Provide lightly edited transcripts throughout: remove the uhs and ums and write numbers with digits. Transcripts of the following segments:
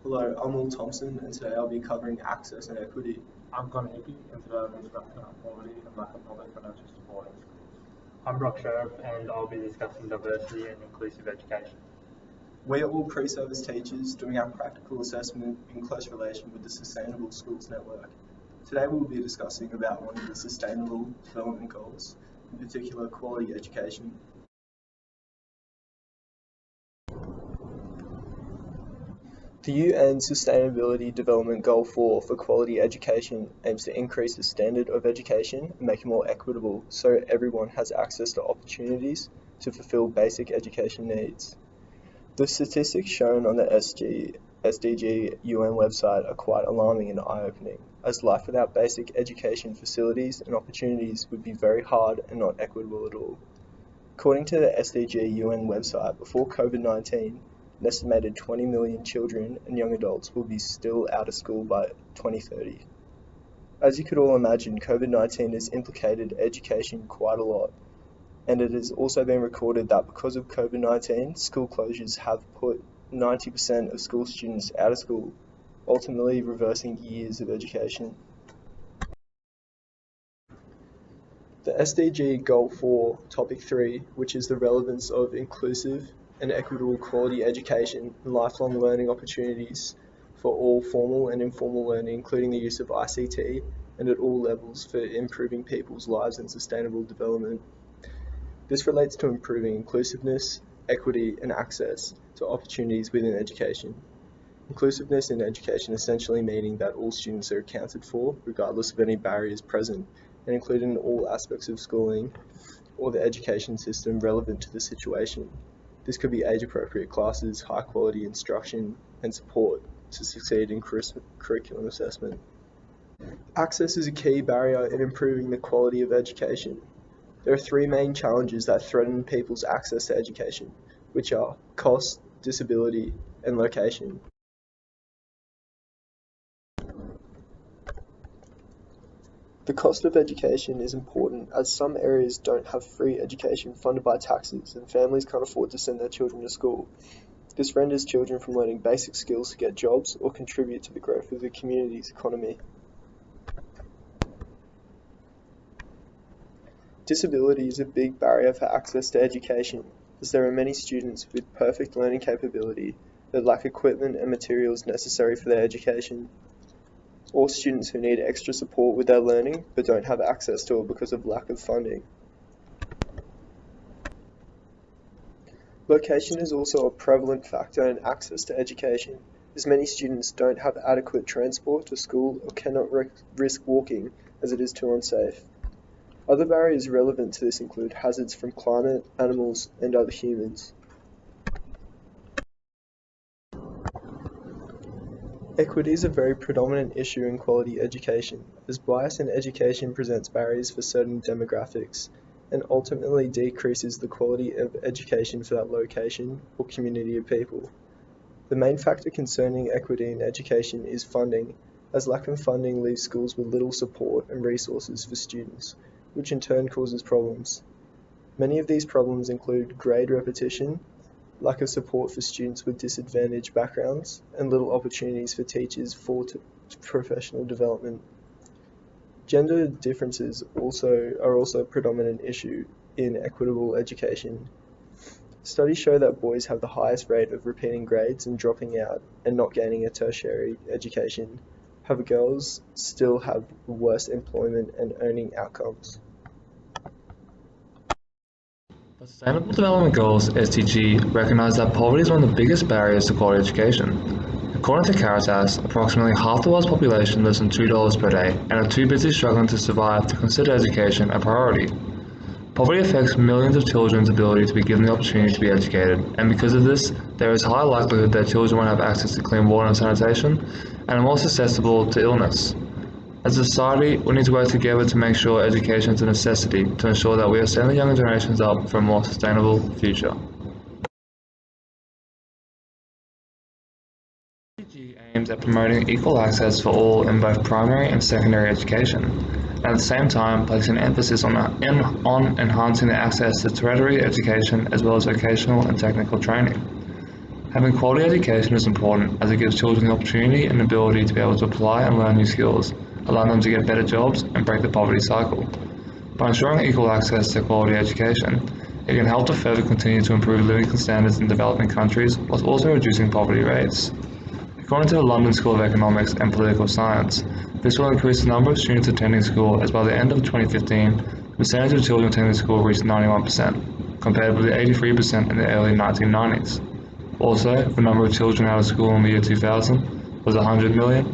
Hello, I'm Will Thompson, and today I'll be covering access and equity. I'm Con Hippie, and today I'll be discussing poverty and lack of public financial support in schools. I'm Brock Sheriff, and I'll be discussing diversity and inclusive education. We are all pre-service teachers doing our practical assessment in close relation with the Sustainable Schools Network. Today we will be discussing about one of the Sustainable Development Goals, in particular quality education. The UN Sustainability Development Goal 4 for quality education aims to increase the standard of education and make it more equitable so everyone has access to opportunities to fulfill basic education needs. The statistics shown on the SDG UN website are quite alarming and eye-opening, as life without basic education facilities and opportunities would be very hard and not equitable at all. According to the SDG UN website, before COVID-19, an estimated 20 million children and young adults will be still out of school by 2030. As you could all imagine, COVID-19 has implicated education quite a lot, and it has also been recorded that because of COVID-19, school closures have put 90% of school students out of school, ultimately reversing years of education. The SDG Goal 4, Topic 3, which is the relevance of inclusive and equitable quality education and lifelong learning opportunities for all formal and informal learning, including the use of ICT and at all levels for improving people's lives and sustainable development. This relates to improving inclusiveness, equity, and access to opportunities within education. Inclusiveness in education essentially meaning that all students are accounted for, regardless of any barriers present, and included in all aspects of schooling or the education system relevant to the situation. This could be age-appropriate classes, high-quality instruction, and support to succeed in curriculum assessment. Access is a key barrier in improving the quality of education. There are three main challenges that threaten people's access to education, which are cost, disability, and location. The cost of education is important as some areas don't have free education funded by taxes and families can't afford to send their children to school. This renders children from learning basic skills to get jobs or contribute to the growth of the community's economy. Disability is a big barrier for access to education, as there are many students with perfect learning capability that lack equipment and materials necessary for their education, or students who need extra support with their learning but don't have access to it because of lack of funding. Location is also a prevalent factor in access to education, as many students don't have adequate transport to school or cannot risk walking as it is too unsafe. Other barriers relevant to this include hazards from climate, animals, and other humans. Equity is a very predominant issue in quality education, as bias in education presents barriers for certain demographics and ultimately decreases the quality of education for that location or community of people. The main factor concerning equity in education is funding, as lack of funding leaves schools with little support and resources for students, which in turn causes problems. Many of these problems include grade repetition, lack of support for students with disadvantaged backgrounds, and little opportunities for teachers for professional development. Gender differences are also a predominant issue in equitable education. Studies show that boys have the highest rate of repeating grades and dropping out and not gaining a tertiary education. However, girls still have worse employment and earning outcomes. The Sustainable Development Goals (SDG) recognise that poverty is one of the biggest barriers to quality education. According to Caritas, approximately half the world's population lives on $2 per day and are too busy struggling to survive to consider education a priority. Poverty affects millions of children's ability to be given the opportunity to be educated, and because of this, there is high likelihood that children won't have access to clean water and sanitation, and are more susceptible to illness. As a society, we need to work together to make sure education is a necessity to ensure that we are setting the younger generations up for a more sustainable future. SDG aims at promoting equal access for all in both primary and secondary education, and at the same time placing emphasis on enhancing the access to tertiary education as well as vocational and technical training. Having quality education is important as it gives children the opportunity and ability to be able to apply and learn new skills, allowing them to get better jobs and break the poverty cycle. By ensuring equal access to quality education, it can help to further continue to improve living standards in developing countries whilst also reducing poverty rates. According to the London School of Economics and Political Science, this will increase the number of students attending school, as by the end of 2015, the percentage of children attending school reached 91%, compared with the 83% in the early 1990s. Also, the number of children out of school in the year 2000 was 100 million,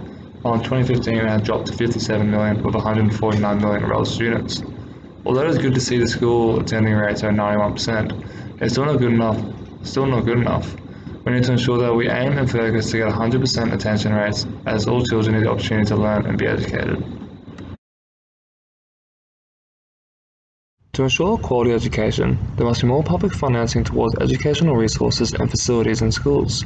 while in 2015 it had dropped to 57 million with 149 million enrolled students. Although it is good to see the school attending rates are 91%, it's still not good enough. We need to ensure that we aim and focus to get 100% attention rates, as all children need the opportunity to learn and be educated. To ensure quality education, there must be more public financing towards educational resources and facilities in schools.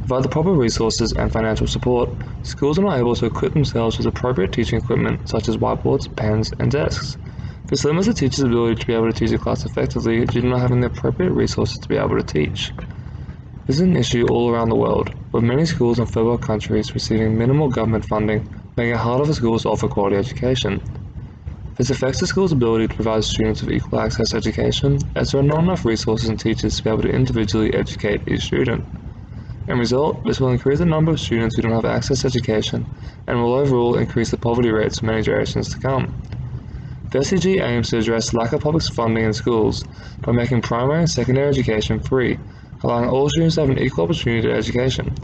Without the proper resources and financial support, schools are not able to equip themselves with appropriate teaching equipment such as whiteboards, pens, and desks. This limits the teacher's ability to be able to teach a class effectively due to not having the appropriate resources to be able to teach. This is an issue all around the world, with many schools in third world countries receiving minimal government funding, making it harder for schools to offer quality education. This affects the school's ability to provide students with equal access to education, as there are not enough resources and teachers to be able to individually educate each student. In result, this will increase the number of students who don't have access to education, and will overall increase the poverty rates for many generations to come. The SDG aims to address lack of public funding in schools by making primary and secondary education free, allowing all students to have an equal opportunity to education.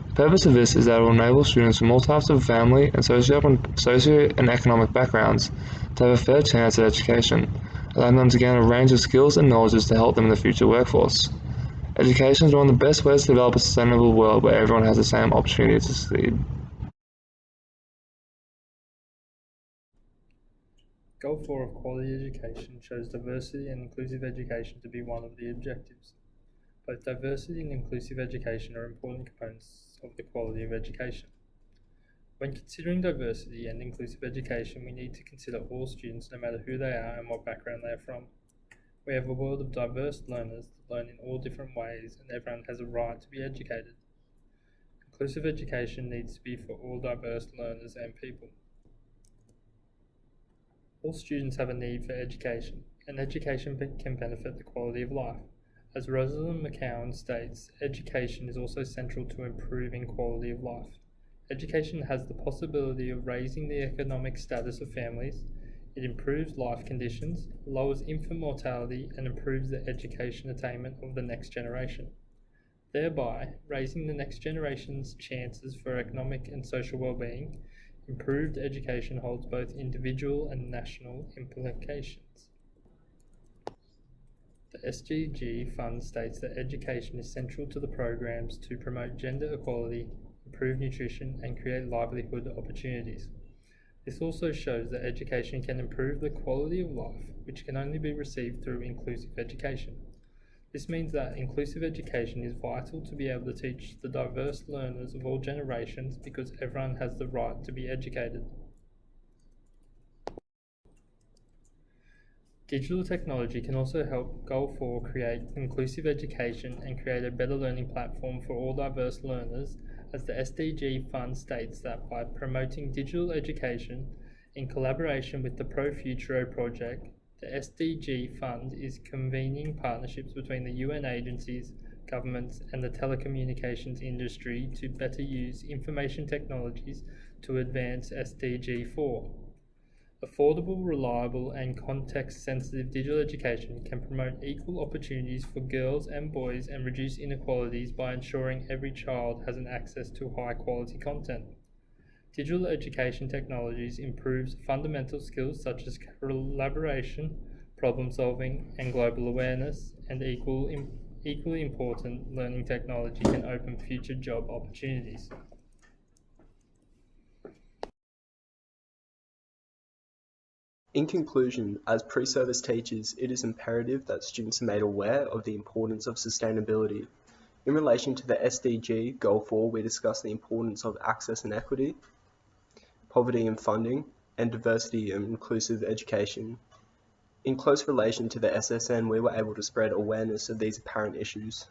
The purpose of this is that it will enable students from all types of family and socio and economic backgrounds to have a fair chance at education, allowing them to gain a range of skills and knowledges to help them in the future workforce. Education is one of the best ways to develop a sustainable world where everyone has the same opportunity to succeed. Goal 4 of quality education shows diversity and inclusive education to be one of the objectives. Both diversity and inclusive education are important components of the quality of education. When considering diversity and inclusive education, we need to consider all students, no matter who they are and what background they are from. We have a world of diverse learners that learn in all different ways, and everyone has a right to be educated. Inclusive education needs to be for all diverse learners and people. All students have a need for education, and education can benefit the quality of life. As Rosalind McCowan states, education is also central to improving quality of life. Education has the possibility of raising the economic status of families. It improves life conditions, lowers infant mortality, and improves the education attainment of the next generation, thereby raising the next generation's chances for economic and social well-being. Improved education holds both individual and national implications. The SDG Fund states that education is central to the programs to promote gender equality, improve nutrition, and create livelihood opportunities. This also shows that education can improve the quality of life, which can only be received through inclusive education. This means that inclusive education is vital to be able to teach the diverse learners of all generations, because everyone has the right to be educated. Digital technology can also help Goal 4 create inclusive education and create a better learning platform for all diverse learners, as the SDG Fund states that by promoting digital education in collaboration with the Pro Futuro project, the SDG Fund is convening partnerships between the UN agencies, governments, and the telecommunications industry to better use information technologies to advance SDG 4. Affordable, reliable, and context-sensitive digital education can promote equal opportunities for girls and boys and reduce inequalities by ensuring every child has an access to high-quality content. Digital education technologies improves fundamental skills such as collaboration, problem-solving, and global awareness, and equally important, learning technology can open future job opportunities. In conclusion, as pre-service teachers, it is imperative that students are made aware of the importance of sustainability. In relation to the SDG Goal 4, we discussed the importance of access and equity, poverty and funding, and diversity and inclusive education. In close relation to the SSN, we were able to spread awareness of these apparent issues.